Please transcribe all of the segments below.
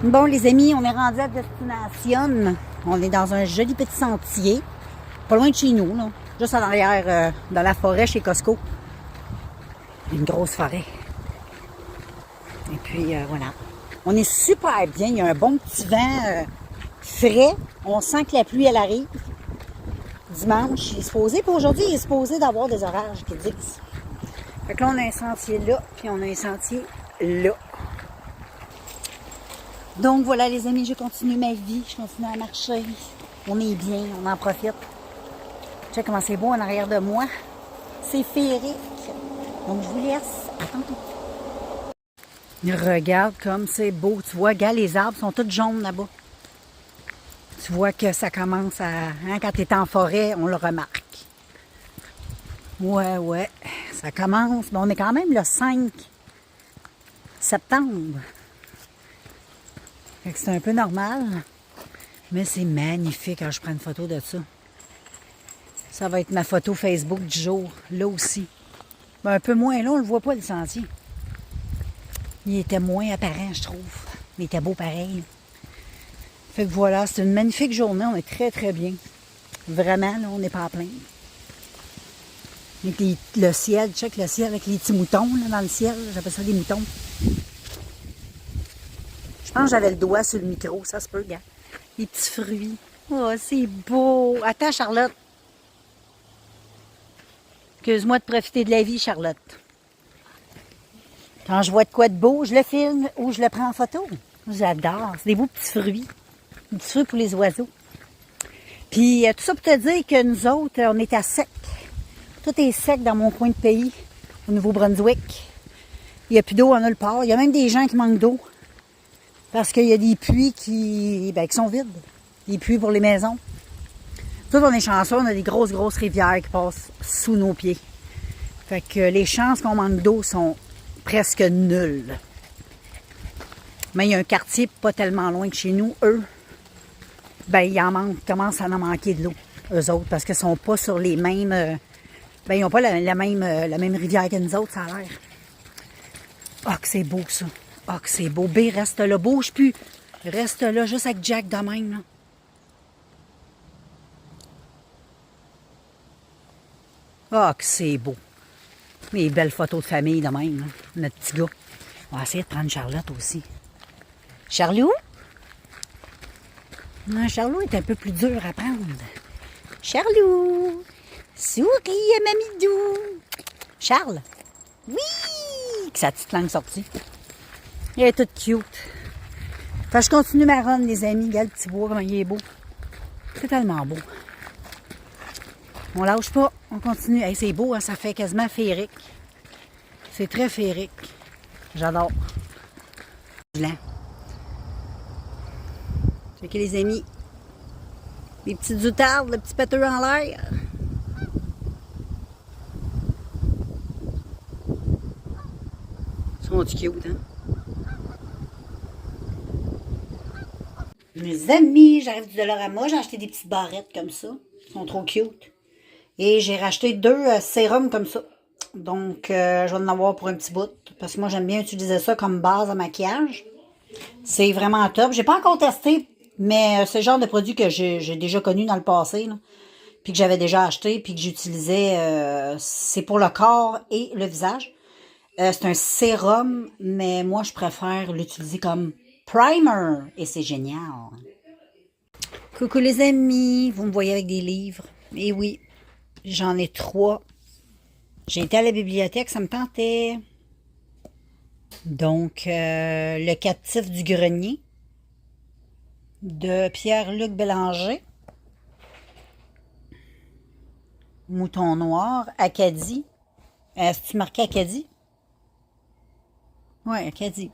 Bon, les amis, on est rendu à destination. On est dans un joli petit sentier. Pas loin de chez nous, là. Juste en arrière, dans la forêt chez Costco. Une grosse forêt. Et puis, voilà. On est super bien. Il y a un bon petit vent frais. On sent que la pluie, elle arrive. Dimanche, il est supposé, pour aujourd'hui, il est supposé d'avoir des orages qui disent. Fait que là, on a un sentier là, puis on a un sentier là. Donc voilà les amis, je continue ma vie, je continue à marcher. On est bien, on en profite. Tu sais comment c'est beau en arrière de moi. C'est féerique. Donc je vous laisse. À tantôt. Regarde comme c'est beau. Tu vois, gars, les arbres sont tous jaunes là-bas. Tu vois que ça commence à... Hein, quand tu es en forêt, on le remarque. Ouais, ça commence. Mais on est quand même le 5 septembre. Fait que c'est un peu normal. Mais c'est magnifique quand je prends une photo de ça. Ça va être ma photo Facebook du jour, là aussi. Ben, un peu moins là, on le voit pas le sentier. Il était moins apparent, je trouve. Mais il était beau pareil. Fait que voilà, c'est une magnifique journée. On est très, très bien. Vraiment, là, on n'est pas à plaindre. Avec le ciel, check le ciel avec les petits moutons là, dans le ciel. J'appelle ça des moutons. Je pense que j'avais le doigt sur le micro, ça se peut, gars. Les petits fruits. Oh, c'est beau. Attends, Charlotte. Excuse-moi de profiter de la vie, Charlotte. Quand je vois de quoi de beau, je le filme ou je le prends en photo. J'adore. C'est des beaux petits fruits. Des petits fruits pour les oiseaux. Puis, tout ça pour te dire que nous autres, on est à sec. Tout est sec dans mon coin de pays, au Nouveau-Brunswick. Il n'y a plus d'eau en nulle part. Il y a même des gens qui manquent d'eau. Parce qu'il y a des puits qui sont vides. Des puits pour les maisons. Tout on est chanceux, on a des grosses rivières qui passent sous nos pieds. Fait que les chances qu'on manque d'eau sont presque nulles. Mais il y a un quartier pas tellement loin de chez nous, eux, ils commencent à en manquer de l'eau, eux autres, parce qu'ils sont pas sur les mêmes... ils n'ont pas la même rivière que nous autres, ça a l'air. Ah, que c'est beau, ça. Ah, que c'est beau. B, reste là, bouge plus. Reste là, juste avec Jack de même, là. Ah, que c'est beau. Les belles photos de famille de même, là. Notre petit gars. On va essayer de prendre Charlotte aussi. Charlot? Non, Charlot est un peu plus dur à prendre. Charlot! Souris, mamidou! Charles? Oui! Que sa petite langue sortie. Elle est toute cute. Fait que je continue ma run, les amis. Regarde le petit bois, comment il est beau. C'est tellement beau. On lâche pas, on continue. Hey, c'est beau, hein? Ça fait quasiment féerique. C'est très féerique. J'adore. Blanc. Fait que les amis, les petites outardes, le petit pâteux en l'air. Ils sont cute, hein? Mes amis, j'arrive du Dollarama, j'ai acheté des petites barrettes comme ça. Ils sont trop cute. Et j'ai racheté 2 sérums comme ça. Donc, je vais en avoir pour un petit bout. Parce que moi, j'aime bien utiliser ça comme base à maquillage. C'est vraiment top. J'ai pas encore testé, mais c'est le genre de produit que j'ai déjà connu dans le passé. Là, puis que j'avais déjà acheté, puis que j'utilisais. C'est pour le corps et le visage. C'est un sérum, mais moi, je préfère l'utiliser comme primer. Et c'est génial. Coucou les amis, vous me voyez avec des livres. Et oui, j'en ai 3. J'ai été à la bibliothèque, ça me tentait. Donc, Le captif du grenier de Pierre-Luc Bélanger. Mouton noir, Acadie. Est-ce que tu marquais Acadie? Oui, Acadie.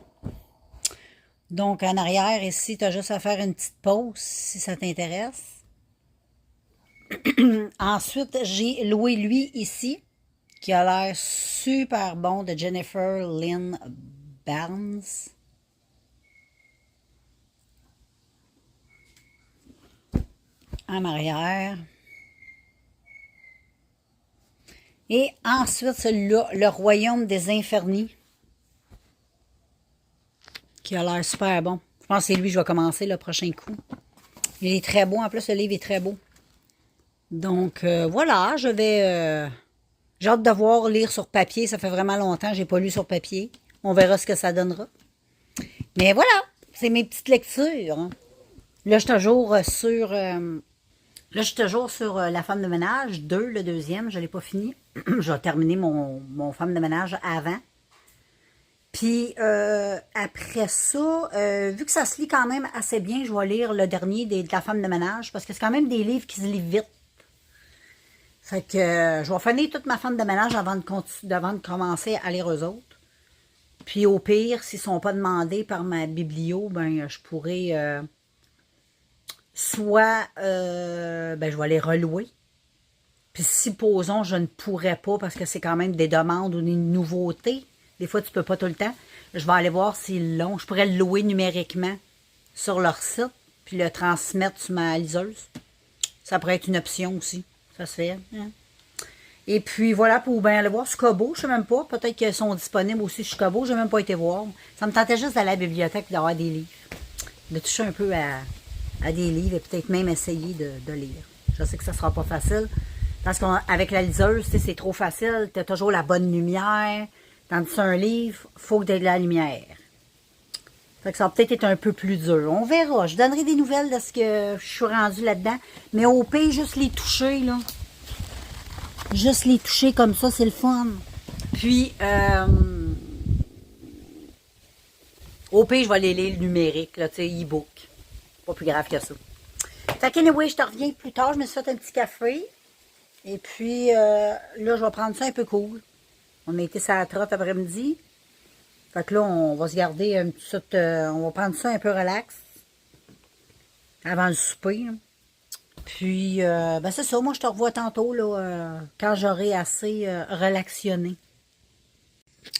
Donc, en arrière, ici, tu as juste à faire une petite pause si ça t'intéresse. Ensuite, j'ai loué lui ici, qui a l'air super bon, de Jennifer Lynn Barnes. En arrière. Et ensuite, celui-là, Le Royaume des Infernus, qui a l'air super bon. Je pense que c'est lui que je vais commencer le prochain coup. Il est très beau. En plus, le livre est très beau. Donc, voilà, je vais... j'ai hâte de voir lire sur papier. Ça fait vraiment longtemps que je n'ai pas lu sur papier. On verra ce que ça donnera. Mais voilà, c'est mes petites lectures. Hein. Là, je suis toujours sur... là, je suis toujours sur La femme de ménage 2, le deuxième. Je ne l'ai pas fini. Je vais terminer mon femme de ménage avant. Puis, après ça, vu que ça se lit quand même assez bien, je vais lire le dernier de La femme de ménage, parce que c'est quand même des livres qui se lisent vite. Fait que je vais finir toute ma femme de ménage avant de commencer à lire eux autres. Puis au pire, s'ils ne sont pas demandés par ma biblio, ben je pourrais soit ben, je vais les relouer. Puis supposons je ne pourrais pas parce que c'est quand même des demandes ou des nouveautés. Des fois, tu ne peux pas tout le temps. Je vais aller voir s'ils l'ont. Je pourrais le louer numériquement sur leur site, puis le transmettre sur ma liseuse. Ça pourrait être une option aussi. Ça se fait. Hein? Et puis voilà, pour bien aller voir Scobo, je ne sais même pas. Peut-être qu'ils sont disponibles aussi chez Scobo. Je n'ai même pas été voir. Ça me tentait juste d'aller à la bibliothèque et d'avoir des livres. De toucher un peu à des livres et peut-être même essayer de lire. Je sais que ça ne sera pas facile. Parce qu'avec la liseuse, c'est trop facile. Tu as toujours la bonne lumière. Tandis qu'un livre, il faut que tu aies de la lumière. Fait que ça va peut-être être un peu plus dur. On verra. Je donnerai des nouvelles de ce que je suis rendue là-dedans. Mais au pire, juste les toucher, là. Juste les toucher comme ça, c'est le fun. Puis, au pire, je vais les lire numérique, là, tu sais, e-book. Pas plus grave que ça. Fait qu'anyway, je te reviens plus tard. Je me suis fait un petit café. Et puis, là, je vais prendre ça un peu cool. On a été sur la trotte après-midi. Fait que là, on va se garder une petite... on va prendre ça un peu relax. Avant le souper. Là. Puis, ben c'est ça. Moi, je te revois tantôt, là, quand j'aurai assez relaxionné.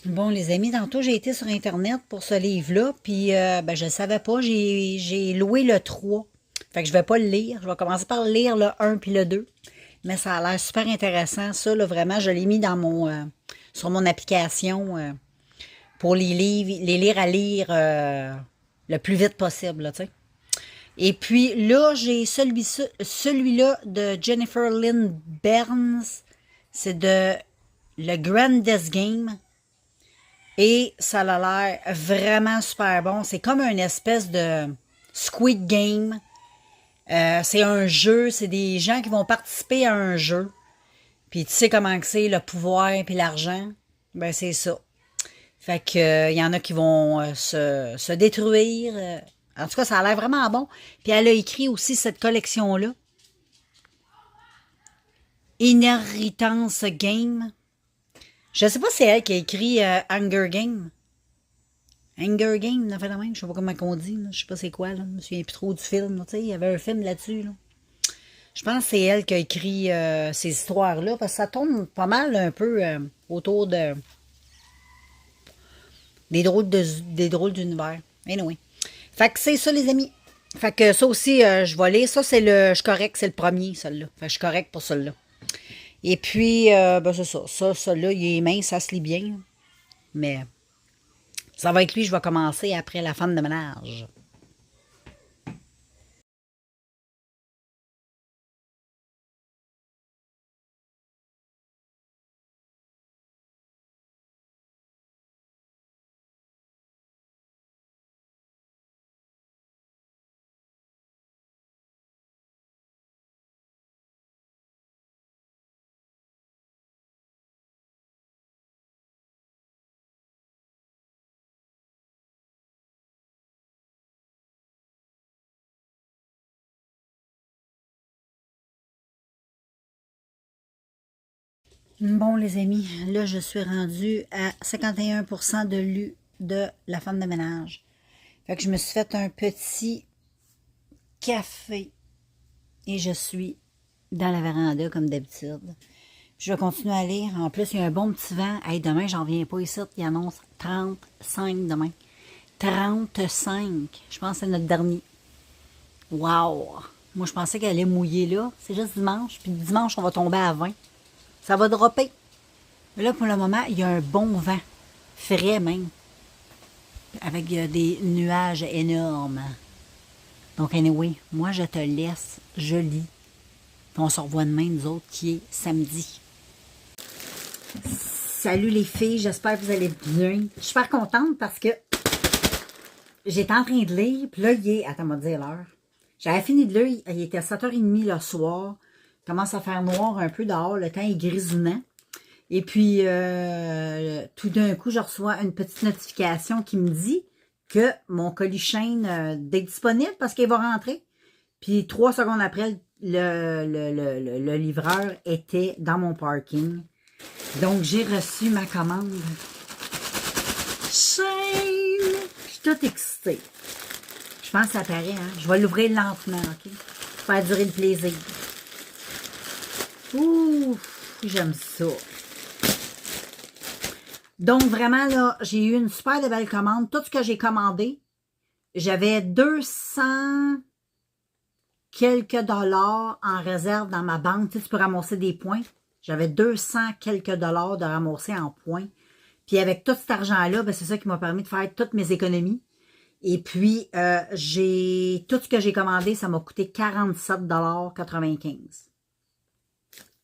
Bon, les amis, tantôt, j'ai été sur Internet pour ce livre-là. Puis, ben, je ne savais pas. J'ai loué le 3. Fait que je vais pas le lire. Je vais commencer par lire le 1 puis le 2. Mais ça a l'air super intéressant. Ça, là, vraiment, je l'ai mis dans mon... sur mon application pour les lire à lire le plus vite possible, là, tu sais. Et puis là, j'ai celui-là de Jennifer Lynn Burns. C'est de Le Grandest Game. Et ça a l'air vraiment super bon. C'est comme une espèce de Squid Game. C'est un jeu, c'est des gens qui vont participer à un jeu. Puis tu sais comment que c'est, le pouvoir puis l'argent. Ben c'est ça. Fait que y en a qui vont se détruire. En tout cas, ça a l'air vraiment bon. Puis elle a écrit aussi cette collection-là. Inheritance Game. Je sais pas si c'est elle qui a écrit Hunger Game. Hunger Game, on a fait la même. Je sais pas comment on dit. Là. Je sais pas c'est quoi. Là. Je me souviens plus trop du film. Là. Il y avait un film là-dessus. Là. Je pense que c'est elle qui a écrit ces histoires-là. Parce que ça tourne pas mal un peu autour de des drôles d'univers. Anyway. Fait que c'est ça, les amis. Fait que ça aussi, je vais lire. Ça, je suis correct. C'est le premier, celui-là. Fait que je suis correct pour celui-là. Et puis, ben c'est ça. Celui-là, il est mince, ça se lit bien. Mais ça va être lui, je vais commencer après La femme de ménage. Bon, les amis, là, je suis rendue à 51% de lu de La femme de ménage. Fait que je me suis fait un petit café et je suis dans la véranda comme d'habitude. Je vais continuer à lire. En plus, il y a un bon petit vent. Hey, demain, j'en viens pas ici. Il annonce 35 demain. 35. Je pense que c'est notre dernier. Wow! Moi, je pensais qu'elle allait mouiller là. C'est juste dimanche. Puis dimanche, on va tomber à 20. Ça va dropper. Mais là, pour le moment, il y a un bon vent. Frais même. avec des nuages énormes. Donc, anyway, moi, je te laisse, je lis. Puis on se revoit demain, nous autres, qui est samedi. Salut les filles, j'espère que vous allez bien. Je suis super contente parce que j'étais en train de lire, puis là, il est... Attends, on va te dire l'heure. J'avais fini de lire, il était 7h30 le soir. Il commence à faire noir un peu dehors, le temps est grisonnant. Et puis, tout d'un coup, je reçois une petite notification qui me dit que mon colis chaîne est disponible parce qu'il va rentrer. Puis, 3 secondes après, le livreur était dans mon parking. Donc, j'ai reçu ma commande. Chaîne! Je suis toute excitée. Je pense que ça paraît, hein? Je vais l'ouvrir lentement, OK? Pour faire durer le plaisir. Ouh! J'aime ça. Donc, vraiment, là, j'ai eu une super de belle commande. Tout ce que j'ai commandé, j'avais 200 quelques dollars en réserve dans ma banque. Tu sais, tu peux ramasser des points. J'avais 200 quelques dollars de ramasser en points. Puis avec tout cet argent-là, ben, c'est ça qui m'a permis de faire toutes mes économies. Et puis, tout ce que j'ai commandé, ça m'a coûté 47,95 $.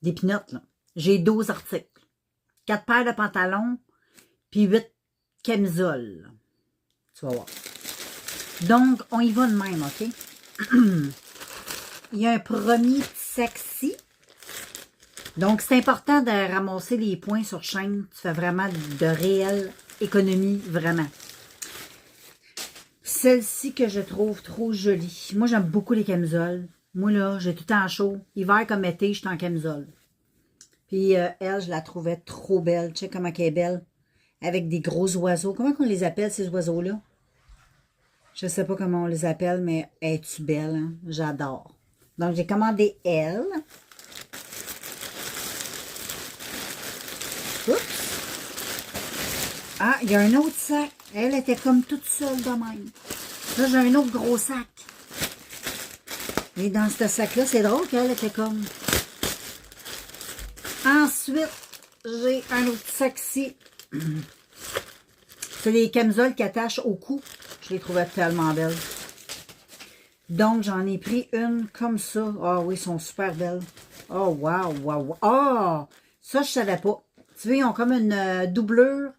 Des pinottes, là. J'ai 12 articles. 4 paires de pantalons, puis 8 camisoles. Tu vas voir. Donc, on y va de même, OK? Il y a un premier sexy. Donc, c'est important de ramasser les points sur chaîne. Tu fais vraiment de réelles économies, vraiment. Celle-ci que je trouve trop jolie. Moi, j'aime beaucoup les camisoles. Moi, là, j'ai tout le temps chaud. Hiver comme été, je suis en camisole. Puis, elle, je la trouvais trop belle. Tu sais comment elle est belle? Avec des gros oiseaux. Comment on les appelle, ces oiseaux-là? Je sais pas comment on les appelle, mais es-tu belle, hein? J'adore. Donc, j'ai commandé elle. Oups! Ah, il y a un autre sac. Elle était comme toute seule de même. Là, j'ai un autre gros sac. Et dans ce sac-là, c'est drôle qu'elle était comme... Ensuite, j'ai un autre sac ici. C'est les camisoles qui attachent au cou. Je les trouvais tellement belles. Donc, j'en ai pris une comme ça. Ah oui, elles sont super belles. Oh, wow, wow, wow. Ah! Ça, je savais pas. Tu vois, ils ont comme une doublure.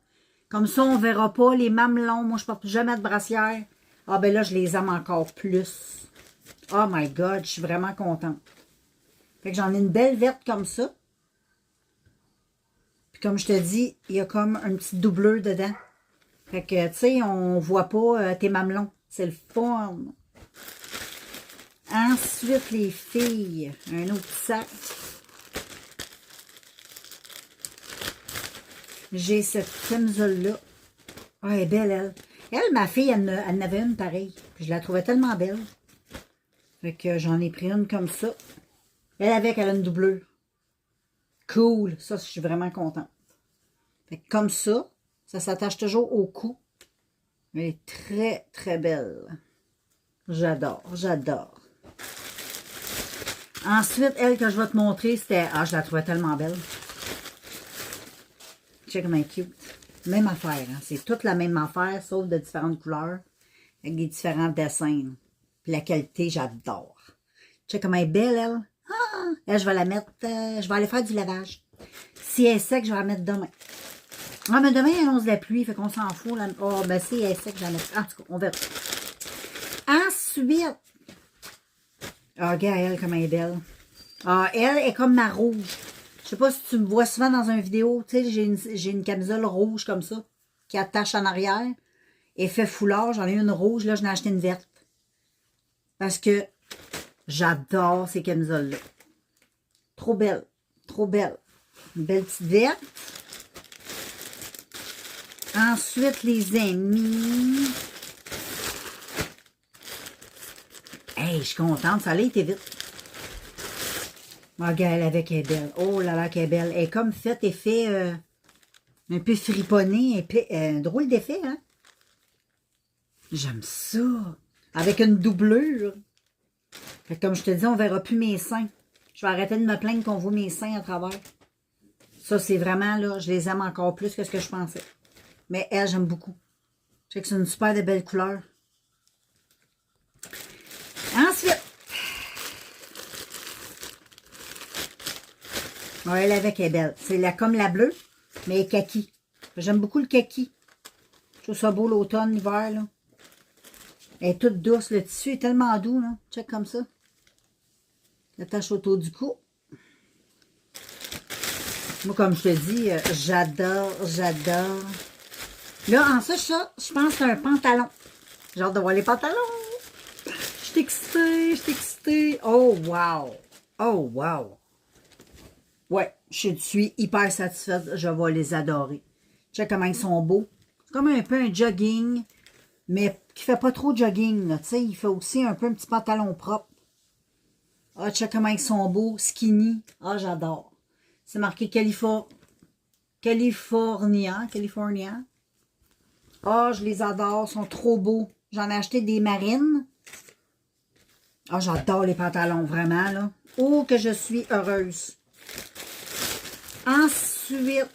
Comme ça, on verra pas les mamelons. Moi, je porte jamais de brassière. Ah, ben là, je les aime encore plus. Oh my God, je suis vraiment contente. Fait que j'en ai une belle verte comme ça. Puis comme je te dis, il y a comme un petit doubleur dedans. Fait que, tu sais, on voit pas tes mamelons. C'est le fun. Ensuite, les filles, un autre sac. J'ai cette camisole-là. Ah, elle est belle, elle. Elle, ma fille, elle en avait une pareille. Puis je la trouvais tellement belle. Fait que j'en ai pris une comme ça. Elle avec, elle a une doublure. Cool. Ça, je suis vraiment contente. Fait que comme ça s'attache toujours au cou. Elle est très, très belle. J'adore, j'adore. Ensuite, elle que je vais te montrer, c'était... Ah, je la trouvais tellement belle. Check comment elle est cute. Même affaire, hein? C'est toute la même affaire, sauf de différentes couleurs, avec des différents dessins. Puis la qualité, j'adore. Check comment elle est belle, elle. Ah! Elle, je vais la mettre... je vais aller faire du lavage. Si elle est sec, je vais la mettre demain. Ah, mais demain, elle annonce la pluie, fait qu'on s'en fout. Là. Oh, ben si elle est sec, je vais la mettre... En tout cas, on verra. Ensuite... Ah, regarde, elle, comment elle est belle. Ah, elle est comme ma rouge. Je sais pas si tu me vois souvent dans une vidéo, tu sais, j'ai une camisole rouge comme ça, qui attache en arrière, effet foulard, j'en ai une rouge, là, j'en ai acheté une verte. Parce que j'adore ces camisoles-là. Trop belle, trop belle. Une belle petite verte. Ensuite, les amis. Hey, je suis contente, ça a été vite. Regarde, elle avec elle est belle. Oh là là, qu'elle est belle. Elle est comme faite effet un peu friponné, un drôle d'effet, hein? J'aime ça. Avec une doublure. Fait que comme je te dis, on verra plus mes seins. Je vais arrêter de me plaindre qu'on voit mes seins à travers. Ça, c'est vraiment, là, je les aime encore plus que ce que je pensais. Mais elle, j'aime beaucoup. Je sais que c'est une super de belle couleur. Ensuite, ouais, elle avec est belle. C'est comme la bleue, mais kaki. J'aime beaucoup le kaki. Je trouve ça beau l'automne, l'hiver, là. Elle est toute douce. Le tissu est tellement doux, là. Check comme ça. L'attache autour du cou. Moi, comme je te dis, j'adore, j'adore. Là, en ça, je pense que c'est un pantalon. J'ai hâte de voir les pantalons. Je suis excitée, je suis excitée. Oh, wow. Oh, wow. Ouais, je suis hyper satisfaite. Je vais les adorer. Check comment ils sont beaux. C'est comme un peu un jogging, mais qui fait pas trop jogging, là. Tu sais, il fait aussi un peu un petit pantalon propre. Ah, check comment ils sont beaux, skinny. Ah, j'adore. C'est marqué California. Ah, je les adore, ils sont trop beaux. J'en ai acheté des marines. Ah, j'adore les pantalons, vraiment, là. Oh, que je suis heureuse. Ensuite,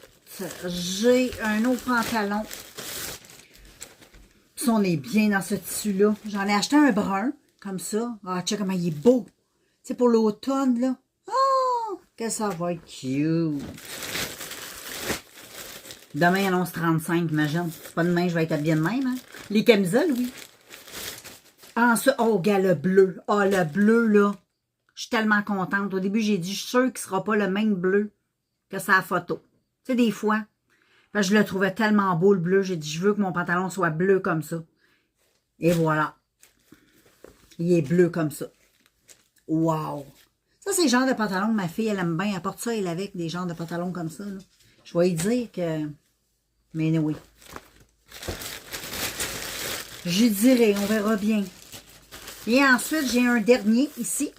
j'ai un autre pantalon. Puis on est bien dans ce tissu-là. J'en ai acheté un brun, comme ça. Ah, check comment il est beau. C'est pour l'automne, là. Oh, que ça va être cute. Demain, il annonce 35, imagine. C'est pas demain, je vais être habillée de même, hein. Les camisoles, oui. Ensuite, oh, gars, le bleu. Ah, le bleu, là. Je suis tellement contente. Au début, j'ai dit, je suis sûre qu'il ne sera pas le même bleu que sa photo. Tu sais, des fois, je le trouvais tellement beau, le bleu. J'ai dit, je veux que mon pantalon soit bleu comme ça. Et voilà. Il est bleu comme ça. Wow! Ça, c'est le genre de pantalon que ma fille, elle aime bien. Elle porte ça, elle, avec des genres de pantalons comme ça, là. Je vais lui dire que... Mais oui. Je dirais, on verra bien. Et ensuite, j'ai un dernier ici.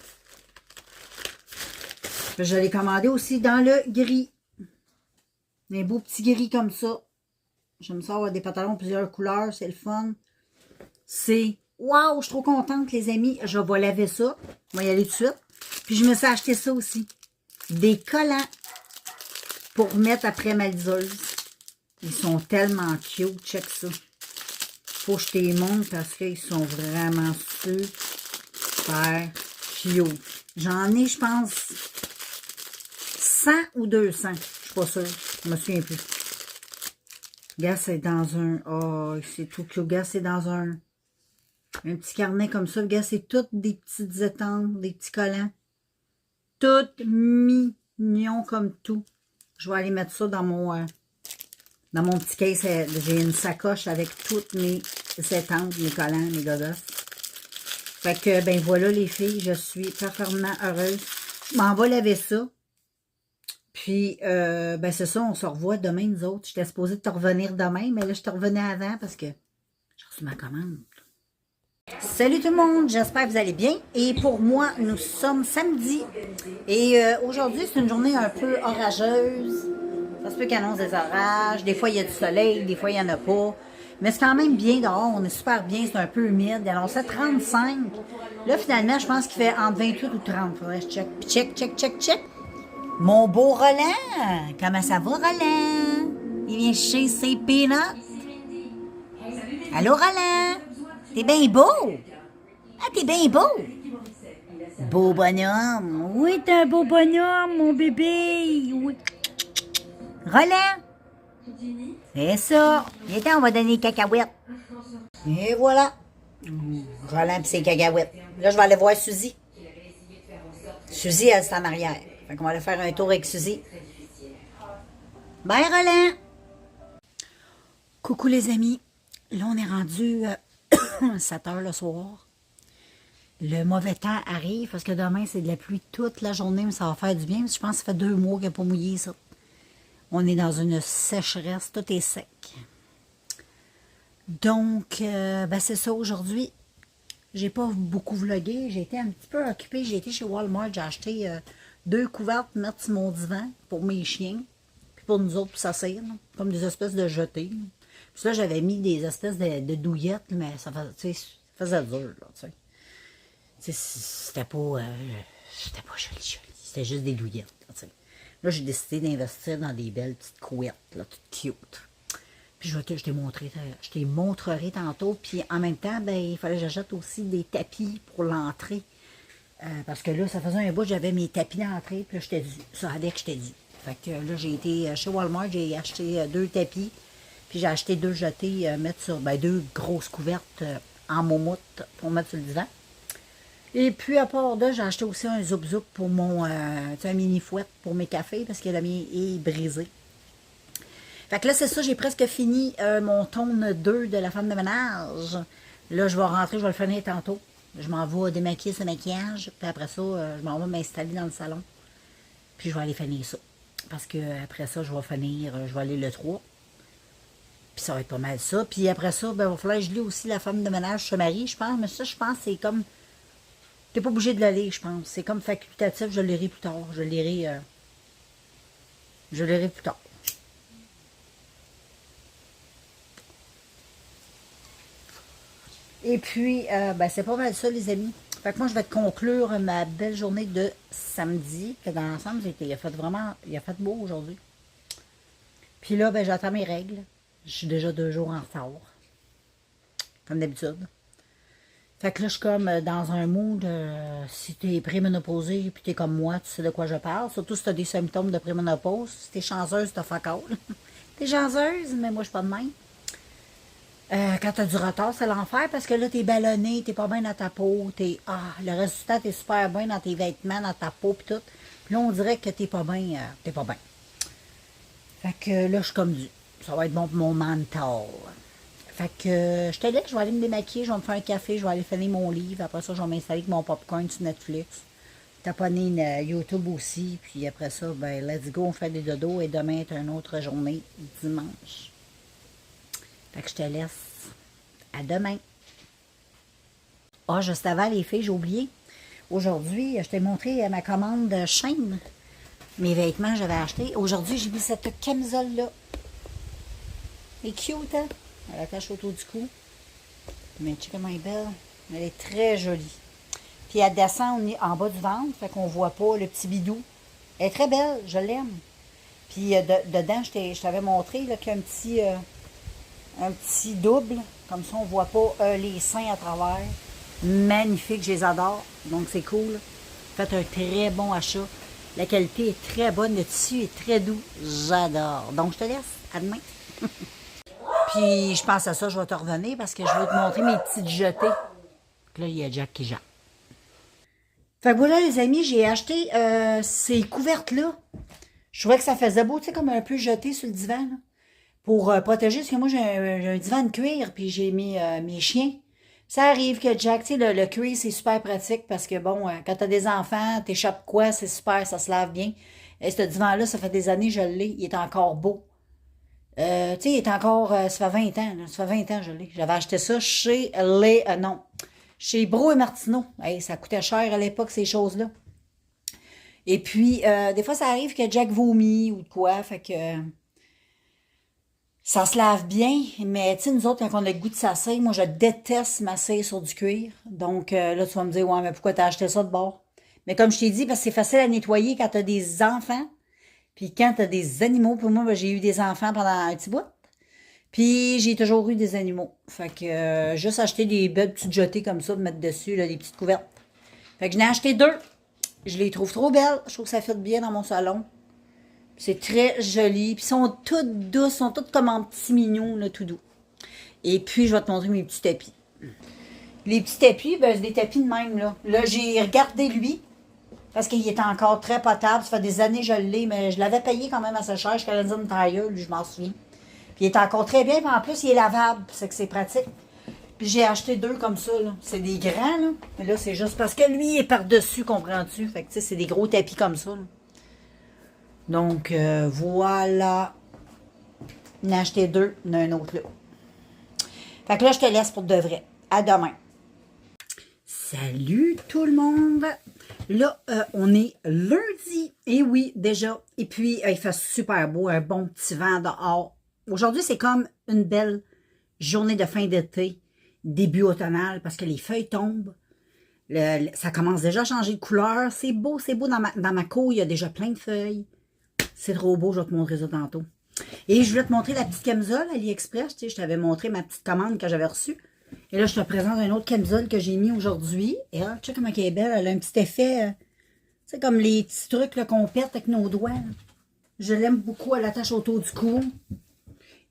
Je l'ai commandé aussi dans le gris. Un beau petit gris comme ça. J'aime ça avoir des pantalons plusieurs couleurs, c'est le fun. C'est... Waouh, je suis trop contente, les amis. Je vais laver ça. On va y aller tout de suite. Puis je me suis acheté ça aussi. Des collants pour mettre après ma liseuse. Ils sont tellement cute. Check ça. Faut que je te les montre parce qu'ils sont vraiment super cute. J'en ai, je pense, 100 ou 200. Je suis pas sûre. Je me souviens plus. Regarde, c'est dans un... Oh, c'est tout cute. Regarde, c'est dans un petit carnet comme ça. Regarde, c'est toutes des petites étampes, des petits collants. Tout mignon comme tout. Je vais aller mettre ça dans mon petit case. J'ai une sacoche avec toutes mes étampes, mes collants, mes godasses. Fait que, ben voilà les filles, je suis parfaitement heureuse. Je m'en vais laver ça. Puis, ben c'est ça, on se revoit demain, nous autres. J'étais supposée de te revenir demain, mais là, je te revenais avant parce que j'ai reçu ma commande. Salut tout le monde, j'espère que vous allez bien. Et pour moi, nous sommes samedi. Et aujourd'hui, c'est une journée un peu orageuse. Ça se peut qu'il annonce des orages. Des fois, il y a du soleil, des fois, il n'y en a pas. Mais c'est quand même bien dehors. On est super bien, c'est un peu humide. Il annonçait 35. Là, finalement, je pense qu'il fait entre 28 ou 30. Faudrait que je check. Puis check. Mon beau Roland! Comment ça va, Roland? Il vient chez ses peanuts. Allô, Roland? T'es bien beau! Ah, t'es bien beau! Beau bonhomme! Oui, t'es un beau bonhomme, mon bébé! Oui. Roland! C'est ça! Viens temps, on va donner les cacahuètes. Et voilà! Roland pis ses cacahuètes. Là, je vais aller voir Suzy. Suzy, elle, c'est en arrière. Fait qu'on va aller faire un tour avec Suzy. Bye, Roland! Coucou, les amis. Là, on est rendu 7 heures le soir. Le mauvais temps arrive parce que demain, c'est de la pluie toute la journée, mais ça va faire du bien. Je pense que ça fait 2 mois qu'il n'y a pas mouillé, ça. On est dans une sécheresse, tout est sec. Donc, ben c'est ça aujourd'hui. J'ai pas beaucoup vlogué, j'ai été un petit peu occupée. J'ai été chez Walmart, j'ai acheté 2 couvertes pour mettre sur mon divan pour mes chiens. Puis pour nous autres, pour s'asseoir, comme des espèces de jetés. Puis là, j'avais mis des espèces de douillettes, mais ça faisait dur, là, tu sais. C'était pas joli. C'était juste des douillettes, là, tu sais. Là, j'ai décidé d'investir dans des belles petites couettes, là, toutes cute. Puis je t'ai montrerai tantôt. Puis en même temps, ben, il fallait que j'achète aussi des tapis pour l'entrée. Parce que là, ça faisait un bout, j'avais mes tapis d'entrée. Puis là, j'étais dû. Ça avec, j'étais dû. Fait que là, j'ai été chez Walmart, j'ai acheté 2 tapis. Puis j'ai acheté 2 jetés, mettre sur, ben, 2 grosses couvertes en moumoute pour mettre sur le divan. Et puis, à part de, j'ai acheté aussi un zoup-zoup pour mon, un mini fouette pour mes cafés parce que le mien est brisé. Fait que là, c'est ça, j'ai presque fini mon tome 2 de la femme de ménage. Là, je vais rentrer, je vais le finir tantôt. Je m'en vais démaquiller ce maquillage. Puis après ça, je m'en vais m'installer dans le salon. Puis je vais aller finir ça. Parce que après ça, je vais finir, je vais aller le 3. Puis ça va être pas mal ça. Puis après ça, ben, il va falloir que je lis aussi la femme de ménage se marie, je pense. Mais ça, je pense, c'est comme... T'es pas obligé de le lire, je pense. C'est comme facultatif, je le lirai plus tard. Je le lirai plus tard. Et puis, ben, c'est pas mal ça, les amis. Fait que moi, je vais te conclure ma belle journée de samedi. Que dans l'ensemble, il a fait vraiment... Il a fait beau aujourd'hui. Puis là, ben, j'attends mes règles. Je suis déjà 2 jours en retard. Comme d'habitude. Fait que là, je suis comme dans un mood, si t'es préménopausée puis t'es comme moi, tu sais de quoi je parle. Surtout si t'as des symptômes de préménopause. Si t'es chanceuse, t'as fuck all. T'es chanceuse, mais moi, je suis pas de même. Quand t'as du retard, c'est l'enfer parce que là, t'es ballonné, t'es pas bien dans ta peau. Le reste du temps, t'es super bien dans tes vêtements, dans ta peau pis tout. Puis là, on dirait que t'es pas bien. T'es pas bien. Fait que là, je suis comme du. Ça va être bon pour mon mental. Fait que je te laisse, je vais aller me démaquiller, je vais me faire un café, je vais aller finir mon livre. Après ça, je vais m'installer avec mon popcorn sur Netflix. Taponner YouTube aussi. Puis après ça, ben let's go, on fait des dodos. Et demain est une autre journée, dimanche. Fait que je te laisse. À demain. Ah, juste avant, les filles, j'ai oublié. Aujourd'hui, je t'ai montré ma commande de chaîne. Mes vêtements, j'avais acheté. Aujourd'hui, j'ai mis cette camisole-là. Elle est cute, hein? Elle attache autour du cou. Mais tu sais comment elle est belle. Elle est très jolie. Puis elle descend en bas du ventre, fait qu'on voit pas le petit bidou. Elle est très belle, je l'aime. Puis dedans, je t'avais montré qu'il y a un petit double. Comme ça, on voit pas les seins à travers. Magnifique, je les adore. Donc c'est cool. Faites un très bon achat. La qualité est très bonne, le tissu est très doux. J'adore. Donc je te laisse. À demain. Puis je pense à ça, je vais te revenir parce que je veux te montrer mes petites jetées. Là, il y a Jack qui jappe. Fait que voilà, les amis, j'ai acheté ces couvertes-là. Je trouvais que ça faisait beau, tu sais, comme un peu jeté sur le divan, là, pour protéger, parce que moi, j'ai un divan de cuir, puis j'ai mis mes chiens. Ça arrive que Jack, tu sais, le cuir, c'est super pratique parce que, bon, quand t'as des enfants, t'échappes quoi, c'est super, ça se lave bien. Et ce divan-là, ça fait des années que je l'ai, il est encore beau. Tu sais, il est encore, ça fait 20 ans, là, ça fait 20 ans que je l'ai. J'avais acheté ça chez chez Bro et Martineau. Hey, ça coûtait cher à l'époque, ces choses-là. Et puis, des fois, ça arrive que Jack vomit ou de quoi, fait que ça se lave bien, mais tu sais, nous autres, quand on a le goût de s'asseoir, moi, je déteste m'asseoir sur du cuir. Donc, là, tu vas me dire, ouais, mais pourquoi t'as acheté ça de bord? Mais comme je t'ai dit, parce que c'est facile à nettoyer quand t'as des enfants, puis quand t'as des animaux. Pour moi, ben, j'ai eu des enfants pendant un petit bout. Puis j'ai toujours eu des animaux. Fait que juste acheter des belles petites jetées comme ça, de mettre dessus, là, des petites couvertes. Fait que j'en ai acheté 2. Je les trouve trop belles. Je trouve que ça fit bien dans mon salon. C'est très joli. Puis ils sont toutes douces, sont toutes comme en petits mignons, là, tout doux. Et puis, je vais te montrer mes petits tapis. Les petits tapis, ben, c'est des tapis de même, là. Là, j'ai regardé lui, parce qu'il est encore très potable. Ça fait des années que je l'ai, mais je l'avais payé quand même assez cher. Je Canadian Tire, lui, je m'en souviens. Puis il est encore très bien, puis en plus, il est lavable. C'est que c'est pratique. Puis j'ai acheté 2 comme ça, là. C'est des grands, là. Mais là, c'est juste parce que lui, il est par-dessus, comprends-tu? Fait que, tu sais, c'est des gros tapis comme ça, là. Donc, voilà. J'en ai acheté 2, il y en a un autre là. Fait que là, je te laisse pour de vrai. À demain. Salut tout le monde! Là, on est lundi. Et oui, déjà. Et puis, il fait super beau, un bon petit vent dehors. Aujourd'hui, c'est comme une belle journée de fin d'été, début automnal, parce que les feuilles tombent. Ça commence déjà à changer de couleur. C'est beau, c'est beau. Dans ma cour, il y a déjà plein de feuilles. C'est trop beau, je vais te montrer ça tantôt. Et je voulais te montrer la petite camisole AliExpress. Tu sais, je t'avais montré ma petite commande que j'avais reçue. Et là, je te présente une autre camisole que j'ai mis aujourd'hui. Et là, tu sais comment elle est belle. Elle a un petit effet, c'est comme les petits trucs qu'on pète avec nos doigts. Là. Je l'aime beaucoup. Elle attache autour du cou.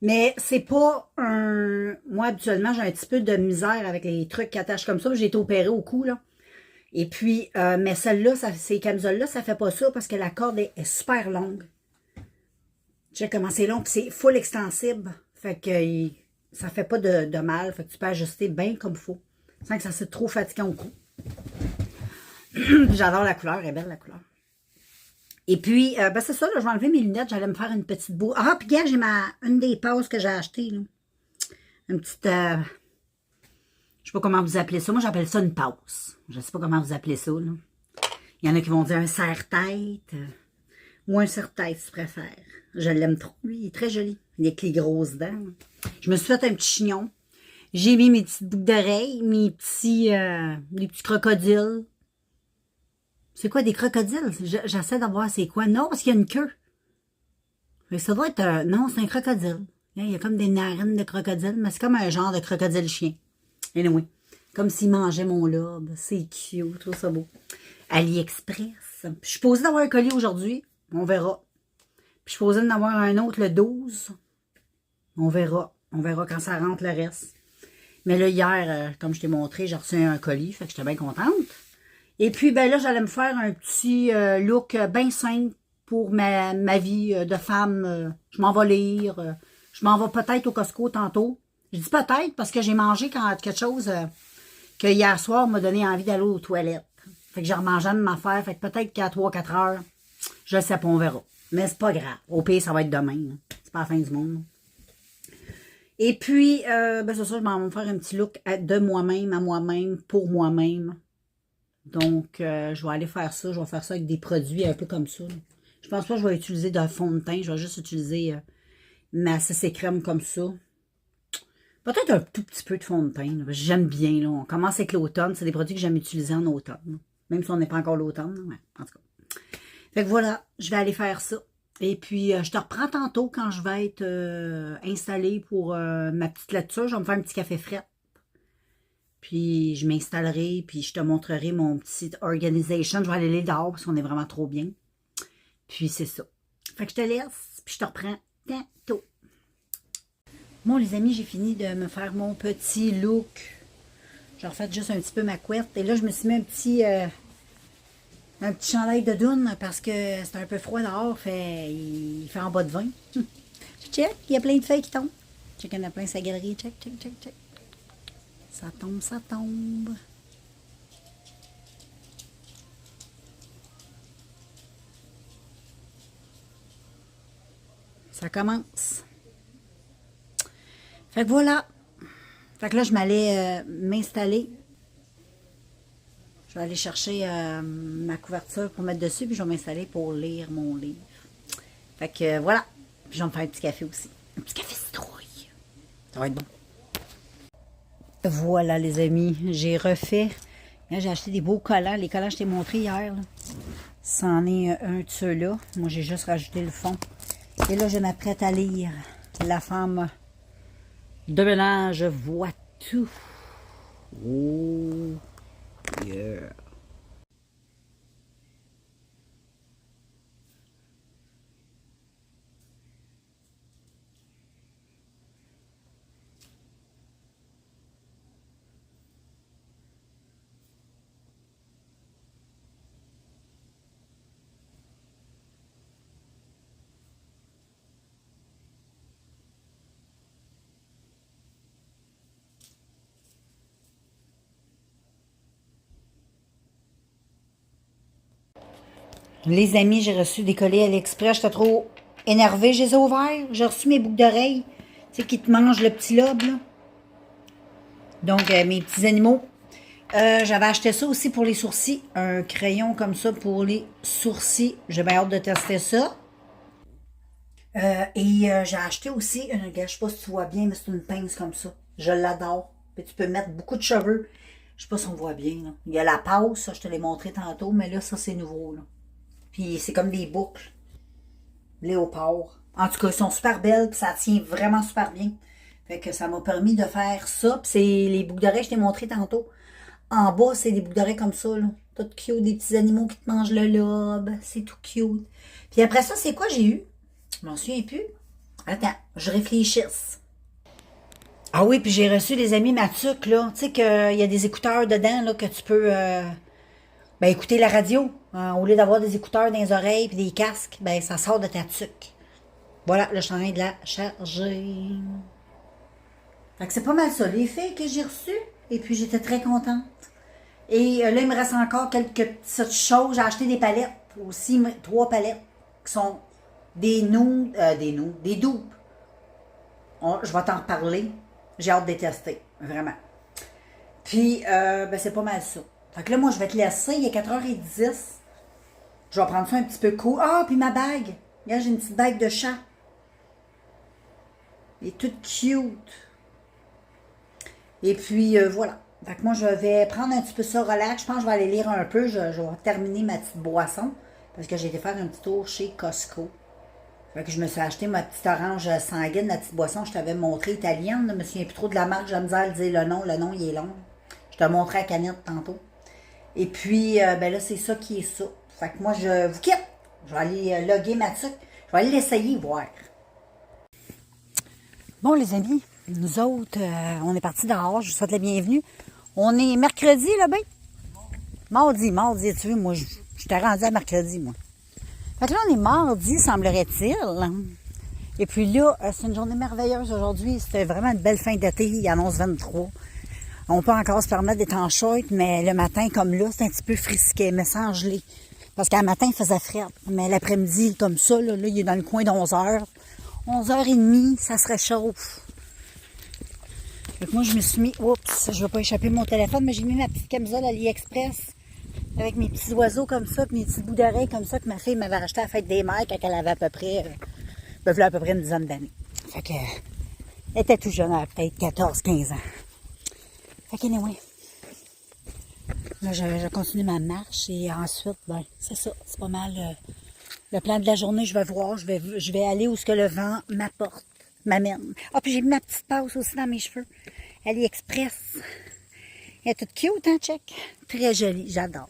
Mais c'est pas un... Moi, habituellement, j'ai un petit peu de misère avec les trucs qui attachent comme ça. J'ai été opérée au cou, là. Et puis, mais celle-là, ces camisoles-là, ça fait pas ça parce que la corde est super longue. Tu sais comment c'est long, puis c'est full extensible. Fait que ça fait pas de mal. Fait que tu peux ajuster bien comme il faut. Sans que ça soit trop fatigant au cou. J'adore la couleur, elle est belle la couleur. Et puis, ben c'est ça, là, je vais enlever mes lunettes, j'allais me faire une petite boue. Ah, puis regarde, j'ai une des passes que j'ai achetées, là. Une petite, je sais pas comment vous appelez ça. Moi, j'appelle ça une passe. Je sais pas comment vous appelez ça, là. Il y en a qui vont dire un serre-tête. Ou un serre-tête, si tu préfères. Je l'aime trop, lui, il est très joli. Avec les grosses dents. Je me suis fait un petit chignon. J'ai mis mes petites boucles d'oreilles, mes petits crocodiles. C'est quoi des crocodiles? J'essaie de voir c'est quoi. Non, parce qu'il y a une queue. Mais ça doit être... non, c'est un crocodile. Il y a comme des narines de crocodile, mais c'est comme un genre de crocodile chien. Anyway, comme s'il mangeait mon lobe. C'est cute, je trouve ça beau. AliExpress. Je suis posée d'avoir un colis aujourd'hui. On verra. Puis je suis posée d'en avoir un autre le 12. On verra. On verra quand ça rentre le reste. Mais là, hier, comme je t'ai montré, j'ai reçu un colis. Fait que j'étais bien contente. Et puis, ben là, j'allais me faire un petit look bien simple pour ma vie de femme. Je m'en vais lire. Je m'en vais peut-être au Costco tantôt. Je dis peut-être parce que j'ai mangé quelque chose que hier soir m'a donné envie d'aller aux toilettes. Fait que j'ai remangé de m'affaire. Fait que peut-être qu'à 3-4 heures, je sais pas, on verra. Mais c'est pas grave. Au pire, ça va être demain. C'est pas la fin du monde. Et puis, ben c'est ça, je m'en vais me faire un petit look de moi-même, à moi-même, pour moi-même. Donc, je vais aller faire ça. Je vais faire ça avec des produits un peu comme ça. Là. Je pense pas que je vais utiliser de fond de teint. Je vais juste utiliser ma CC crème comme ça. Peut-être un tout petit peu de fond de teint. J'aime bien. Là. On commence avec l'automne. C'est des produits que j'aime utiliser en automne. Là. Même si on n'est pas encore l'automne. Ouais, en tout cas. Fait que voilà, je vais aller faire ça. Et puis, je te reprends tantôt quand je vais être installée pour ma petite lecture. Je vais me faire un petit café frais. Puis, je m'installerai, puis je te montrerai mon petit organisation. Je vais aller dehors parce qu'on est vraiment trop bien. Puis, c'est ça. Fait que je te laisse, puis je te reprends tantôt. Bon, les amis, j'ai fini de me faire mon petit look. J'ai refait juste un petit peu ma couette. Et là, je me suis mis un petit chandail de doune parce que c'est un peu froid dehors. Il fait en bas de 20. Check, il y a plein de feuilles qui tombent. Check, il y en a plein sa galerie. Check, check, check, check. Ça tombe, ça tombe. Ça commence. Fait que voilà. Fait que là, je m'allais m'installer. Je vais aller chercher ma couverture pour mettre dessus, puis je vais m'installer pour lire mon livre. Fait que voilà. Puis je vais me faire un petit café aussi. Un petit café citrouille. Ça va être bon. Voilà, les amis. J'ai refait. J'ai acheté des beaux collants. Les collants que je t'ai montrés hier. Là. C'en est un de ceux-là. Moi, j'ai juste rajouté le fond. Et là, je m'apprête à lire La femme de ménage voit tout. Oh, yeah. Les amis, j'ai reçu des colis à l'Express. J'étais trop énervée. Je les ai ouverts. J'ai reçu mes boucles d'oreilles. Tu sais, qui te mangent le petit lobe, là. Donc, mes petits animaux. J'avais acheté ça aussi pour les sourcils. Un crayon comme ça pour les sourcils. J'ai bien hâte de tester ça. J'ai acheté aussi, je sais pas si tu vois bien, mais c'est une pince comme ça. Je l'adore. Puis tu peux mettre beaucoup de cheveux. Je sais pas si on voit bien. Là. Il y a la passe, ça, je te l'ai montré tantôt, mais là, ça, c'est nouveau. Là. Puis c'est comme des boucles. Léopard. En tout cas, elles sont super belles, puis ça tient vraiment super bien. Fait que ça m'a permis de faire ça. Puis c'est les boucles d'oreilles que je t'ai montré tantôt. En bas, c'est des boucles d'oreilles comme ça, là. Tout cute, des petits animaux qui te mangent le lobe. C'est tout cute. Puis après ça, c'est quoi j'ai eu? Je m'en souviens plus. Attends, je réfléchisse. Ah oui, puis j'ai reçu des amis Matuc, là. Tu sais qu'il y a des écouteurs dedans, là, que tu peux écouter la radio. Hein, au lieu d'avoir des écouteurs dans les oreilles puis des casques, ben ça sort de ta tuque. Voilà, là, je suis en train de la charger. Fait que c'est pas mal ça, les filles que j'ai reçues. Et puis, j'étais très contente. Et là, il me reste encore quelques petites choses. J'ai acheté des palettes aussi, 3 palettes qui sont des des dupes. Je vais t'en reparler. J'ai hâte de les tester, vraiment. Puis, c'est pas mal ça. Fait que là, moi, je vais te laisser. Il est 4h10. Je vais prendre ça un petit peu cool. Ah, puis ma bague. Regarde, j'ai une petite bague de chat. Elle est toute cute. Et puis, voilà. Fait que moi, je vais prendre un petit peu ça relax. Je pense que je vais aller lire un peu. Je vais terminer ma petite boisson. Parce que j'ai été faire un petit tour chez Costco. Fait que je me suis acheté ma petite orange sanguine, la petite boisson que je t'avais montrée italienne. Je me souviens plus trop de la marque. J'ai la misère de dire le nom. Le nom, il est long. Je te montrais la canette tantôt. Et puis, là, c'est ça qui est ça. Fait que moi, je vous quitte. Je vais aller loguer ma tuque. Je vais aller l'essayer, voir. Bon, les amis, nous autres, on est partis dehors. Je vous souhaite la bienvenue. On est mercredi, là, ben? Mardi, tu vois, moi, je t'ai rendu à mercredi, moi. Fait que là, on est mardi, semblerait-il. Et puis là, c'est une journée merveilleuse aujourd'hui. C'était vraiment une belle fin d'été. Il annonce 23. On peut encore se permettre d'être en short, mais le matin, comme là, c'est un petit peu frisqué, mais sans geler. Parce qu'à matin, il faisait frais. Mais l'après-midi, comme ça, là, il est dans le coin d'11h. 11h30, ça se réchauffe. Donc moi, je me suis mis... Oups, je ne vais pas échapper mon téléphone, mais j'ai mis ma petite camisole AliExpress avec mes petits oiseaux comme ça, puis mes petits bouts d'oreilles comme ça que ma fille m'avait acheté à la fête des mères quand elle avait à peu près une dizaine d'années. Fait que... Elle était tout jeune, elle avait peut-être 14-15 ans. Fait que anyway. Là, je continue ma marche et ensuite, c'est ça. C'est pas mal le plan de la journée. Je vais voir, je vais aller où ce que le vent m'amène. Ah, puis j'ai mis ma petite passe aussi dans mes cheveux. AliExpress. Elle est toute cute, hein, check? Très jolie, j'adore.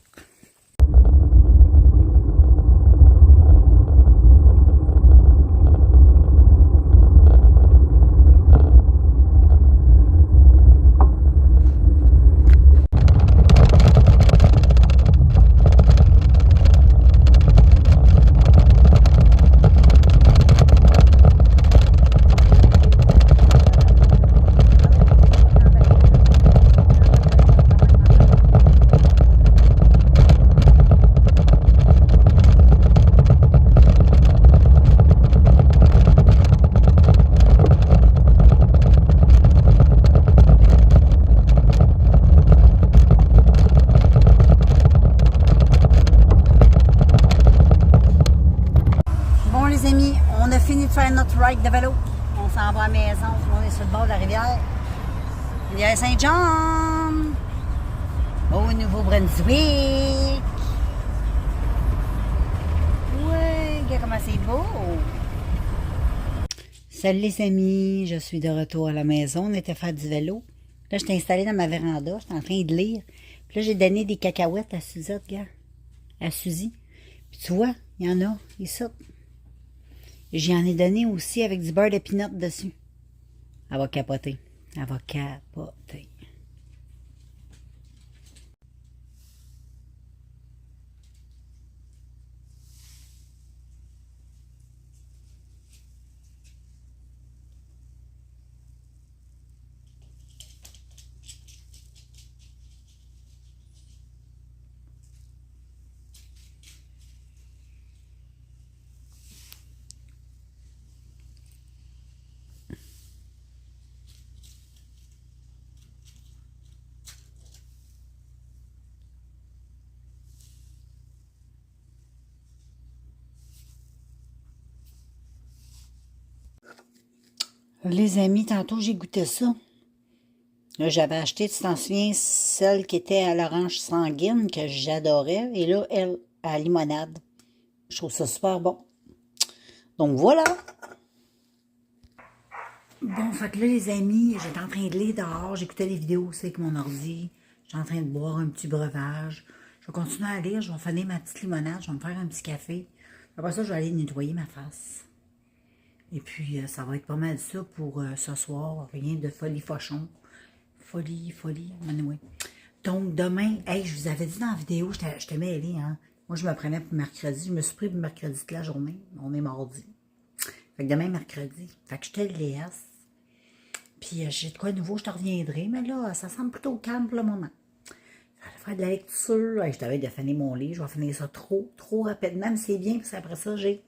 Notre ride de vélo. On s'en va à la maison. On est sur le bord de la rivière. Rivière Saint-Jean. Au Nouveau-Brunswick. Ouais, regarde comment c'est beau. Salut les amis, je suis de retour à la maison. On était faire du vélo. Là, je t'ai installé dans ma véranda. J'étais en train de lire. Puis là, j'ai donné des cacahuètes à Suzette, regarde. À Suzy. Puis tu vois, il y en a. Ils sortent. J'y en ai donné aussi avec du beurre de pinot dessus. Elle va capoter. Elle va capoter. Les amis, tantôt j'ai goûté ça. Là, j'avais acheté, tu t'en souviens, celle qui était à l'orange sanguine, que j'adorais. Et là, elle, à la limonade. Je trouve ça super bon. Donc voilà. Bon, fait que là, les amis, j'étais en train de lire dehors, j'écoutais des vidéos aussi avec mon ordi. J'étais en train de boire un petit breuvage. Je vais continuer à lire, je vais finir ma petite limonade, je vais me faire un petit café. Après ça, je vais aller nettoyer ma face. Et puis, ça va être pas mal ça pour ce soir. Rien de folie fochon. Folie, anyway. Donc, demain, hey, je vous avais dit dans la vidéo, je t'ai mêlée, hein. Moi, je me prenais pour mercredi. Je me suis pris pour mercredi toute la journée. On est mardi. Fait que demain, mercredi. Fait que je te le laisse. Puis, j'ai de quoi de nouveau, je te reviendrai. Mais là, ça semble plutôt calme pour le moment. Je vais faire de la lecture. Hey, je t'avais de finir mon livre. Je vais finir ça trop rapidement. Mais c'est bien, parce qu'après ça, j'ai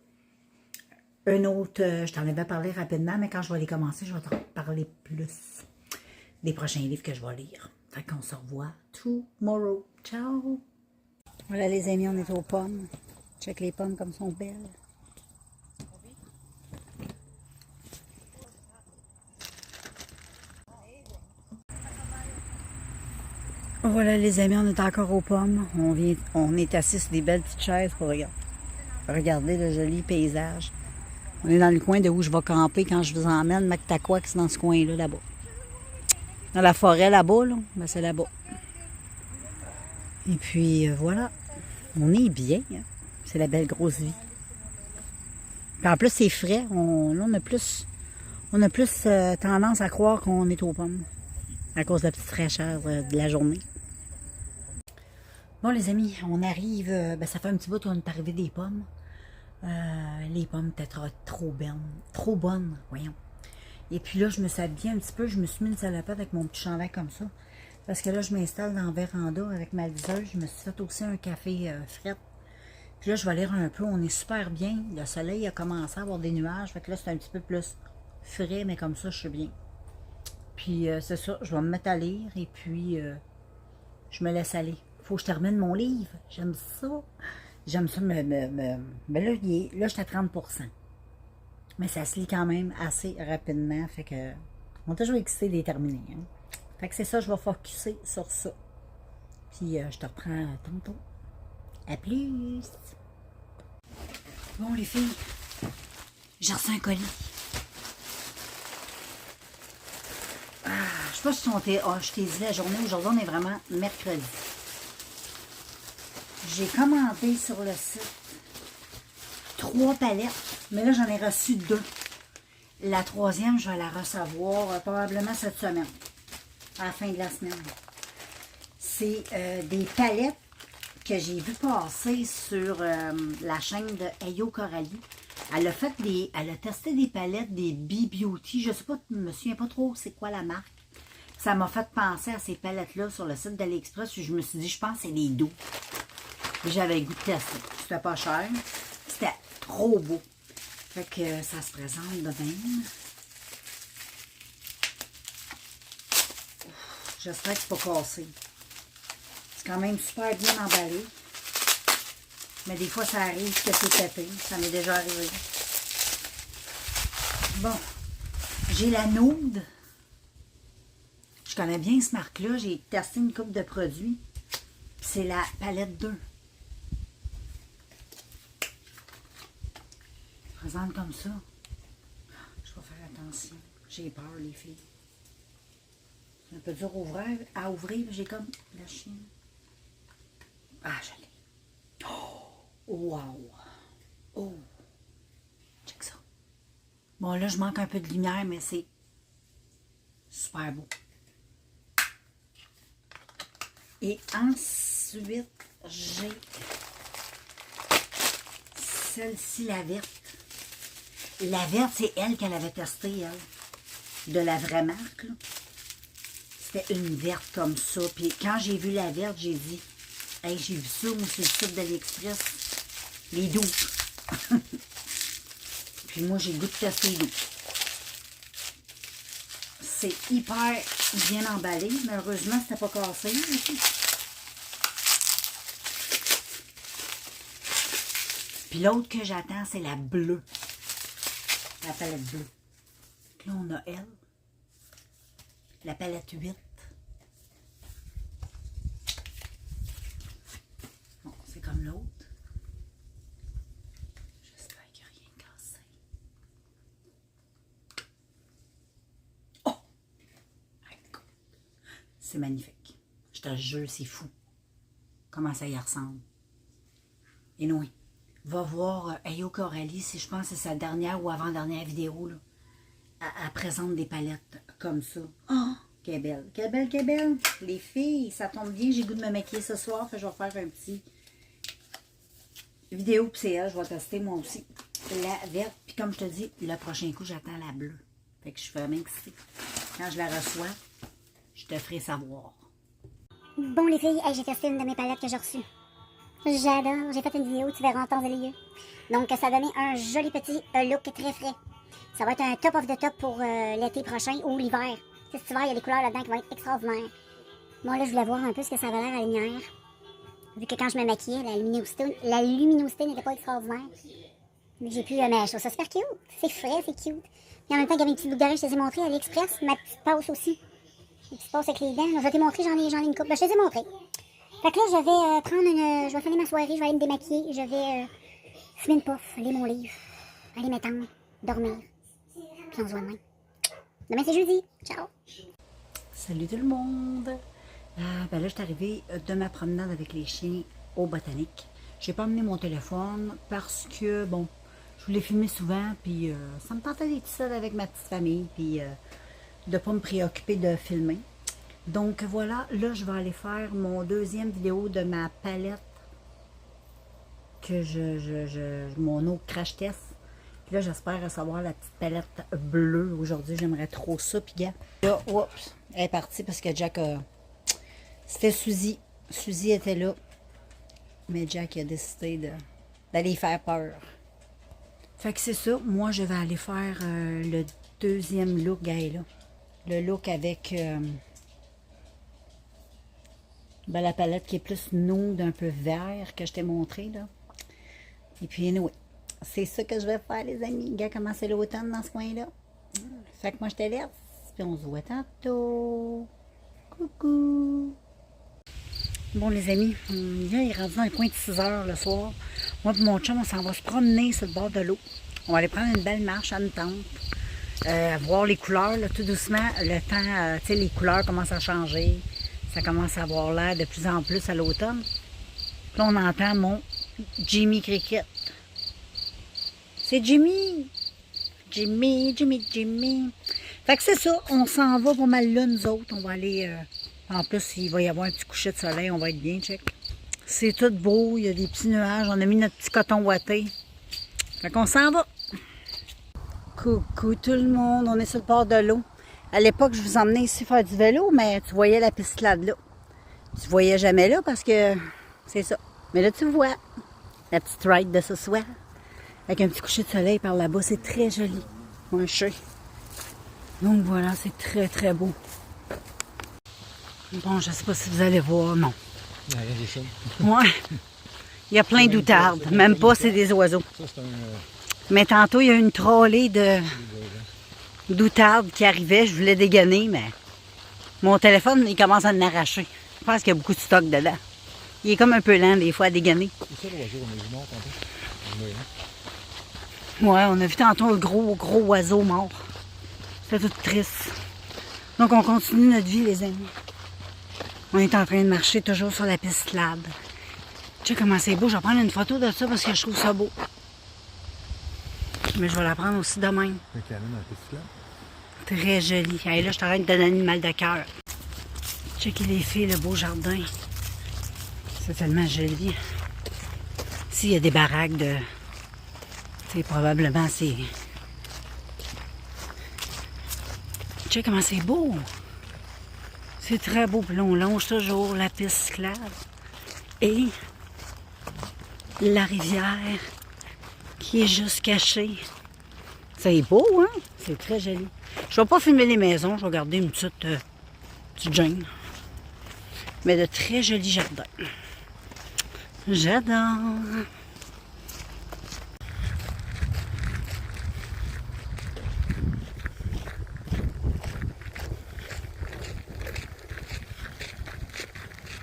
un autre. Je t'en avais parlé rapidement, mais quand je vais les commencer, je vais te parler plus des prochains livres que je vais lire. Fait qu'on se revoit tomorrow. Ciao! Voilà les amis, on est aux pommes. Check les pommes comme sont belles. Voilà les amis, on est encore aux pommes. On est assis sur des belles petites chaises pour regarder le joli paysage. On est dans le coin de où je vais camper quand je vous emmène. Mactaquac, c'est dans ce coin-là, là-bas. Dans la forêt là-bas, là, ben, c'est là-bas. Et puis voilà, on est bien. Hein? C'est la belle grosse vie. Puis en plus, c'est frais. Là, on a plus tendance à croire qu'on est aux pommes à cause de la petite fraîcheur de la journée. Bon, les amis, on arrive. Ben, ça fait un petit bout qu'on est arrivé des pommes. Les pommes étaient trop bonnes, voyons. Et puis là, je me suis habillée un petit peu. Je me suis mis une salopette avec mon petit chandail comme ça. Parce que là, je m'installe dans la véranda avec ma liseuse. Je me suis fait aussi un café frais. Puis là, je vais lire un peu. On est super bien. Le soleil a commencé à avoir des nuages. Fait que là, c'est un petit peu plus frais, mais comme ça, je suis bien. Puis c'est ça, je vais me mettre à lire et puis je me laisse aller. Faut que je termine mon livre. J'aime ça. J'aime ça mais là, là, je suis à 30%. Mais ça se lit quand même assez rapidement. Fait que on est toujours excité de les terminer. Hein? Fait que c'est ça, je vais focusser sur ça. Puis je te reprends tantôt. À plus! Bon, les filles, j'ai reçu un colis. Je sais pas si je t'ai dit la journée. Aujourd'hui, on est vraiment mercredi. J'ai commandé sur le site 3 palettes, mais là, j'en ai reçu 2. La troisième, je vais la recevoir probablement cette semaine, à la fin de la semaine. C'est des palettes que j'ai vu passer sur la chaîne de Ayo Coralie. Elle a testé des palettes des B-Beauty. Je sais pas, je me souviens pas trop c'est quoi la marque. Ça m'a fait penser à ces palettes-là sur le site d'AliExpress. Je me suis dit, je pense que c'est des dos. J'avais le goût de tester. C'était pas cher. C'était trop beau. Fait que ça se présente de même. J'espère que c'est pas cassé. C'est quand même super bien emballé. Mais des fois, ça arrive que c'est pété. Ça m'est déjà arrivé. Bon. J'ai la Nude. Je connais bien ce marque-là. J'ai testé une coupe de produits. C'est la palette 2. Je présente comme ça. Je vais faire attention. J'ai peur, les filles. C'est un peu dur à ouvrir. J'ai comme la chienne. Ah, je l'ai. Oh! Wow! Oh! Check ça. Bon, là, je manque un peu de lumière, mais c'est super beau. Et ensuite, j'ai celle-ci, la verte. La verte, c'est elle qu'elle avait testée, elle. De la vraie marque, là. C'était une verte comme ça. Puis quand j'ai vu la verte, j'ai dit, hey, j'ai vu ça, moi, sur le site d'AliExpress. Les doux. Puis moi, j'ai le goût de tester les doux. C'est hyper bien emballé. Malheureusement, c'était pas cassé. Puis l'autre que j'attends, c'est la bleue. La palette bleue. Là, on a elle. La palette 8. Bon, c'est comme l'autre. J'espère qu'il n'y a rien de cassé. C'est magnifique. Je te jure, c'est fou. Comment ça y ressemble. Et non, va voir Ayoko Aurélie, si je pense que c'est sa dernière ou avant-dernière vidéo. Là. Elle présente des palettes comme ça. Oh, qu'elle belle, qu'elle belle, qu'elle belle. Les filles, ça tombe bien, j'ai le goût de me maquiller ce soir. Fait que je vais faire un petit vidéo, puis c'est elle, je vais tester moi aussi. La verte, puis comme je te dis, le prochain coup, j'attends la bleue. Fait que je suis vraiment excitée. Quand je la reçois, je te ferai savoir. Bon les filles, hey, j'ai testé une de mes palettes que j'ai reçues. J'adore, j'ai fait une vidéo, tu verras en temps et lieu. Donc ça a donné un joli petit look très frais. Ça va être un top of the top pour l'été prochain ou l'hiver. Cet hiver, il y a des couleurs là-dedans qui vont être extraordinaires. Moi là, je voulais voir un peu ce que ça avait l'air à la lumière. Vu que quand je me maquillais, la luminosité n'était pas extraordinaire. Mais j'ai pu, mais je trouve ça super cute. C'est frais, c'est cute. Et en même temps, il y avait une petite boucle d'oreille, je te les ai montrées à AliExpress. Ma petite passe aussi. Une petite passe avec les dents. Je vais te les montrer, j'en ai une couple. Ben, je te les ai montrées. Fait que là, je vais je vais finir ma soirée, je vais aller me démaquiller. Je vais fumer une puff, lire mon livre, aller m'étendre, dormir. Puis on se voit demain. Demain, c'est jeudi. Ciao. Salut tout le monde! Ben là, je suis arrivée de ma promenade avec les chiens au botanique. J'ai pas emmené mon téléphone parce que, bon, je voulais filmer souvent, puis ça me tentait d'être seule avec ma petite famille, puis de pas me préoccuper de filmer. Donc voilà, là, je vais aller faire mon deuxième vidéo de ma palette que mon eau crash test. Puis là, j'espère recevoir la petite palette bleue aujourd'hui. J'aimerais trop ça. Puis gars, là, oups, elle est partie parce que Jack a... C'était Suzy. Suzy était là. Mais Jack a décidé d'aller faire peur. Fait que c'est ça. Moi, je vais aller faire le deuxième look, gars, là. Le look avec ben, la palette qui est plus nude, un peu vert que je t'ai montré, là. Et puis, anyway, c'est ça que je vais faire, les amis. Regarde comment c'est l'automne dans ce coin-là. Fait que moi, je te laisse. Puis on se voit tantôt. Coucou! Bon, les amis, là, il est rendu dans le coin de 6 heures le soir. Moi et mon chum, on s'en va se promener sur le bord de l'eau. On va aller prendre une belle marche à une tente. Voir les couleurs, là, tout doucement. Le temps, tu sais, les couleurs commencent à changer. Ça commence à avoir l'air de plus en plus à l'automne. Là, on entend mon Jimmy Cricket. C'est Jimmy! Jimmy, Jimmy, Jimmy. Fait que c'est ça, on s'en va pas mal là, nous autres. On va aller... en plus, il va y avoir un petit coucher de soleil, on va être bien, check. C'est tout beau, il y a des petits nuages. On a mis notre petit coton ouaté. Fait qu'on s'en va. Coucou tout le monde, on est sur le bord de l'eau. À l'époque, je vous emmenais ici faire du vélo, mais tu voyais la piste là. Tu voyais jamais là parce que c'est ça. Mais là, tu vois, la petite ride de ce soir. Avec un petit coucher de soleil par là-bas, c'est très joli. Un chat. Donc voilà, c'est très très beau. Bon, je sais pas si vous allez voir, non. Ouais. Il y a plein d'outardes. Même pas, c'est des oiseaux. Mais tantôt, il y a une trollée d'outardes qui arrivait. Je voulais dégainer, mais mon téléphone, il commence à en arracher. Je pense qu'il y a beaucoup de stock dedans. Il est comme un peu lent, des fois, à dégainer. C'est ça l'oiseau, on a vu mort tantôt. Ouais, on a vu tantôt un gros oiseau mort. C'est tout triste. Donc, on continue notre vie, les amis. On est en train de marcher toujours sur la piste slab. Tu sais comment c'est beau. Je vais prendre une photo de ça parce que je trouve ça beau. Mais je vais la prendre aussi demain. Un canon dans la piste là. Très joli. Hey, là, je t'arrête de donner une mal de cœur. Checkez les filles, le beau jardin. C'est tellement joli. Ici, il y a des baraques de... Tu sais, probablement, c'est... Check comment c'est beau. C'est très beau. Puis là, on longe toujours la piste cyclable. Et la rivière qui est juste cachée. C'est beau, hein? C'est très joli. Je ne vais pas filmer les maisons. Je vais garder une petite jungle. Mais de très jolis jardins. J'adore.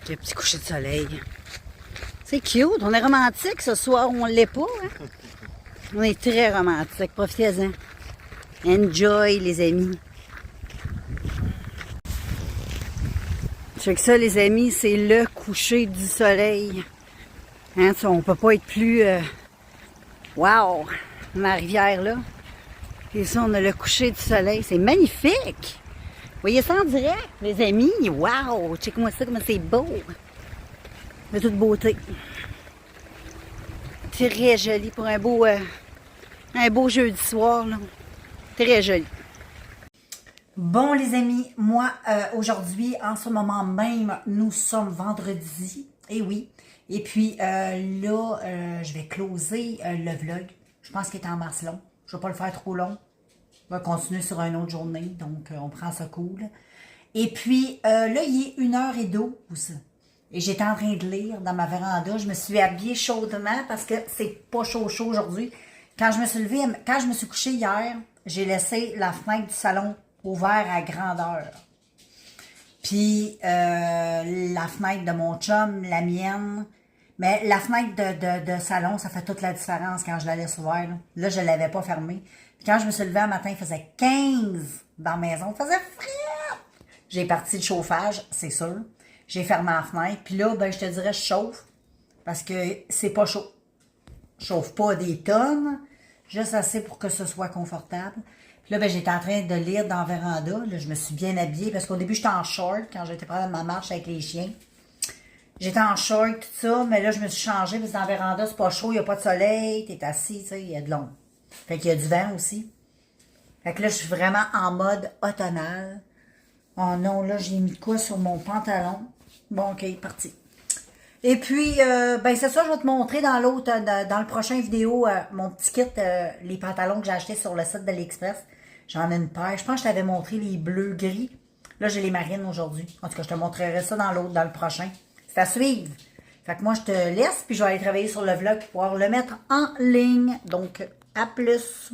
Le petit coucher de soleil. C'est cute. On est romantique ce soir. On ne l'est pas. Hein? On est très romantique. Profitez-en. Enjoy, les amis. Fait que ça, les amis, c'est le coucher du soleil. Hein, ça, on peut pas être plus... Wow! Ma rivière, là. Et ça, on a le coucher du soleil. C'est magnifique! Vous voyez ça en direct, les amis? Wow! Check-moi ça, comment c'est beau! De toute beauté. Très joli pour un beau jeudi soir, là. Très joli. Bon, les amis, moi, aujourd'hui, en ce moment même, nous sommes vendredi. Et oui. Et puis, là, je vais closer le vlog. Je pense qu'il est en mars long. Je ne vais pas le faire trop long. On va continuer sur une autre journée. Donc, on prend ça cool. Et puis, là, il est 1h12. Et j'étais en train de lire dans ma véranda. Je me suis habillée chaudement parce que c'est pas chaud aujourd'hui. Quand je me suis levée, quand je me suis couchée hier, j'ai laissé la fenêtre du salon ouverte à grandeur. Puis, la fenêtre de mon chum, la mienne. Mais la fenêtre de salon, ça fait toute la différence quand je la laisse ouverte. Là, je ne l'avais pas fermée. Puis quand je me suis levée un matin, il faisait 15 dans la maison. Il faisait frais. J'ai parti le chauffage, c'est sûr. J'ai fermé la fenêtre. Puis là, ben, je te dirais, je chauffe. Parce que c'est pas chaud. Je chauffe pas des tonnes. Juste assez pour que ce soit confortable. Puis là, ben, j'étais en train de lire dans la véranda. Là, je me suis bien habillée. Parce qu'au début, j'étais en short quand j'étais prendre ma marche avec les chiens. J'étais en short, tout ça. Mais là, je me suis changée. Parce que dans la véranda, c'est pas chaud. Il n'y a pas de soleil. T'es assis, tu sais. Il y a de l'ombre. Fait qu'il y a du vent aussi. Fait que là, je suis vraiment en mode automnal. Oh non, là, j'ai mis quoi sur mon pantalon? Bon, OK, parti. Et puis, ben c'est ça, je vais te montrer dans l'autre, dans le prochain vidéo, mon petit kit, les pantalons que j'ai achetés sur le site de l'Express. J'en ai une paire. Je pense que je t'avais montré les bleus gris. Là, j'ai les marines aujourd'hui. En tout cas, je te montrerai ça dans l'autre, dans le prochain. C'est à suivre. Fait que moi, je te laisse, puis je vais aller travailler sur le vlog pour pouvoir le mettre en ligne. Donc, à plus!